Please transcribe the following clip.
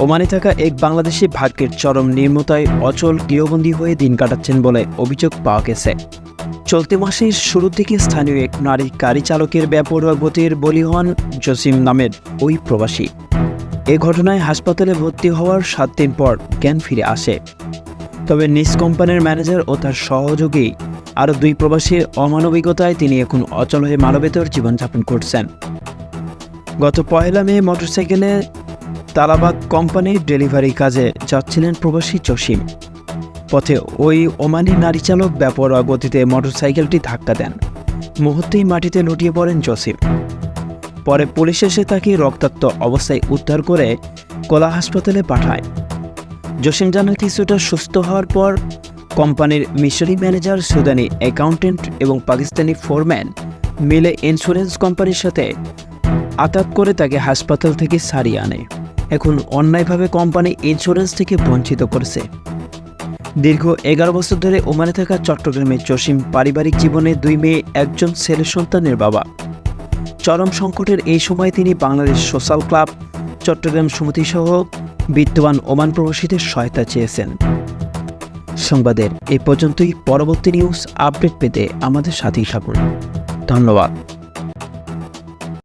ওমানে থাকা এক বাংলাদেশি ভাগ্যের চরম নির্মতায় অচল গৃহবন্দী হয়ে দিন কাটাচ্ছেন বলে অভিযোগ পাওয়া গেছে। চলতি মাসের শুরুর দিকে স্থানীয় এক নারী গাড়ি চালকের বেপরোয়া গতির বলি হন জসিম নামের ওই প্রবাসী। এ ঘটনায় হাসপাতালে ভর্তি হওয়ার 7 দিন পর জ্ঞান ফিরে আসে। তবে নিজ কোম্পানির ম্যানেজার ও তার সহযোগী আরও 2 প্রবাসীর অমানবিকতায় তিনি এখন অচল হয়ে মানবেতর জীবনযাপন করছেন। গত 1 মে মোটরসাইকেলে তালাবাদ কোম্পানির ডেলিভারি কাজে যাচ্ছিলেন প্রবাসী জসিম। পথে ওই ওমানি নারী চালক বেপরোয়া গতিতে মোটরসাইকেলটি ধাক্কা দেন। মুহূর্তেই মাটিতে লুটিয়ে পড়েন জসিম। পরে পুলিশ এসে তাকে রক্তাক্ত অবস্থায় উদ্ধার করে কোলা হাসপাতালে পাঠায়। জসিম জানান, কিছুটা সুস্থ হওয়ার পর কোম্পানির মিশরি ম্যানেজার, সুদানি অ্যাকাউন্টেন্ট এবং পাকিস্তানি ফোরম্যান মিলে ইন্স্যুরেন্স কোম্পানির সাথে আতাত করে তাকে হাসপাতাল থেকে ছাড়িয়ে আনে। এখন অন্যায়ভাবে কোম্পানি ইন্স্যুরেন্স থেকে বঞ্চিত করেছে। দীর্ঘ 11 বছর ধরে ওমানে থাকা চট্টগ্রামের জসিম পারিবারিক জীবনে 2 মেয়ে, একজন ছেলে সন্তানের বাবা। চরম সংকটের এই সময় তিনি বাংলাদেশ সোশ্যাল ক্লাব, চট্টগ্রাম সমিতি সহ বিদ্যমান ওমান প্রবাসীদের সহায়তা চেয়েছেন। সংবাদের এই পর্যন্তই। পরবর্তী নিউজ আপডেট পেতে আমাদের সাথেই থাকুন। ধন্যবাদ।